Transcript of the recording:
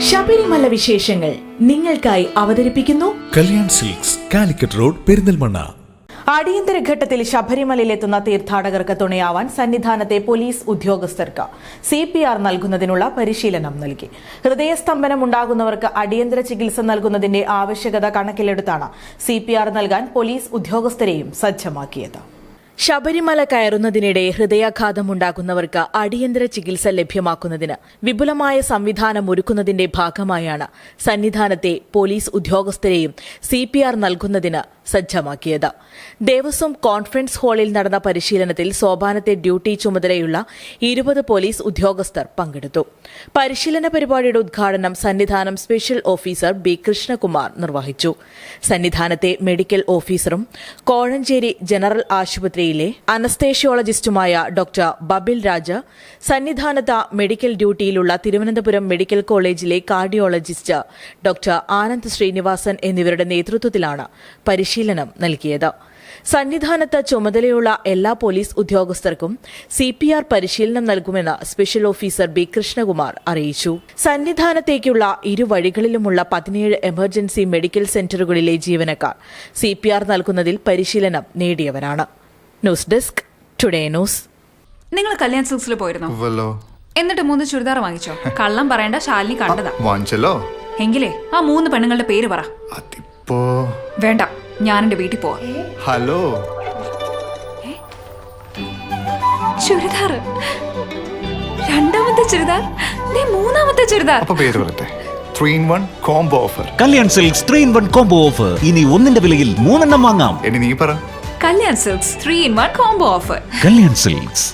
ശബരിമല വിശേഷങ്ങൾ നിങ്ങൾക്കായി അവതരിപ്പിക്കുന്നു കല്യാൺ സിൽക്സ്, കാലിക്കറ്റ് റോഡ്, പെരിന്തൽമണ്ണ. അടിയന്തര ഘട്ടത്തിൽ ശബരിമലയിലെത്തുന്ന തീർത്ഥാടകർക്ക് തുണയാവാൻ സന്നിധാനത്തെ പോലീസ് ഉദ്യോഗസ്ഥർക്ക് CPR നൽകുന്നതിനുള്ള പരിശീലനം നൽകി. ഹൃദയസ്തംഭനം ഉണ്ടാകുന്നവർക്ക് അടിയന്തര ചികിത്സ നൽകുന്നതിന്റെ ആവശ്യകത കണക്കിലെടുത്താണ് CPR നൽകാൻ പോലീസ് ഉദ്യോഗസ്ഥരെയും സജ്ജമാക്കിയത്. ശബരിമല കയറുന്നതിനിടെ ഹൃദയാഘാതമുണ്ടാകുന്നവർക്ക് അടിയന്തര ചികിത്സ ലഭ്യമാക്കുന്നതിന് വിപുലമായ സംവിധാനം ഒരുക്കുന്നതിന്റെ ഭാഗമായാണ് സന്നിധാനത്തെ പോലീസ് ഉദ്യോഗസ്ഥരെയും CPR നൽകുന്നതിന് സജ്ജമാക്കിയത്. ദേവസ്വം കോൺഫറൻസ് ഹാളിൽ നടന്ന പരിശീലനത്തിൽ സോപാനത്തെ ഡ്യൂട്ടി ചുമതലയുള്ള 20 പോലീസ് ഉദ്യോഗസ്ഥർ പങ്കെടുത്തു. പരിശീലന പരിപാടിയുടെ ഉദ്ഘാടനം Sannidhanam special officer B. Krishnakumar നിർവഹിച്ചു. സന്നിധാനത്തെ മെഡിക്കൽ ഓഫീസറും കോഴഞ്ചേരി ജനറൽ ആശുപത്രിയിലെ അനസ്തേഷ്യോളജിസ്റ്റുമായ ഡോക്ടർ ബബിൽ രാജ്, സന്നിധാനത്ത് മെഡിക്കൽ ഡ്യൂട്ടിയിലുള്ള തിരുവനന്തപുരം മെഡിക്കൽ കോളേജിലെ കാർഡിയോളജിസ്റ്റ് ഡോക്ടർ ആനന്ദ് ശ്രീനിവാസൻ എന്നിവരുടെ നേതൃത്വത്തിലാണ് പരിശീലനം നൽകിയത്. സന്നിധാനത്ത് ചുമതലയുള്ള എല്ലാ പോലീസ് ഉദ്യോഗസ്ഥർക്കും CPR പരിശീലനം നൽകുമെന്ന് സ്പെഷ്യൽ ഓഫീസർ B. കൃഷ്ണകുമാർ അറിയിച്ചു. സന്നിധാനത്തേക്കുള്ള ഇരുവഴികളിലുമുള്ള 17 എമർജൻസി മെഡിക്കൽ സെന്ററുകളിലെ ജീവനക്കാർ CPR നൽകുന്നതിൽ പരിശീലനം നേടിയവരാണ്. News desk, today news. നിങ്ങൾ കല്യാൺ സിൽക്സിൽ പോയിരുന്നോ? എന്നിട്ട് 3 ചുരിദാർ വാങ്ങിച്ചോ? കള്ളം പറയേണ്ട, ശാലിനി കണ്ടതാ. വാങ്ങിച്ചല്ലോ. എങ്കിലേ ആ 3 പെണ്ണുങ്ങളുടെ പേര് പറ. വേണ്ട, ഞാൻ എന്റെ വീട്ടിൽ പോവാ. ഹലോ, ചുരിദാർ, രണ്ടാമത്തെ ചുരിദാർ, മൂന്നാമത്തെ ചുരിദാർ. പേര് പറട്ടെ. 3-in-1 combo offer. Kalyan silks 3-in-1 combo offer. ഇനി ഒന്നിന്റെ വിലയിൽ 3 എണ്ണം വാങ്ങാം. ഇനി നീ പറ. Kalyan silks 3-in-1 combo offer. Kalyan silks.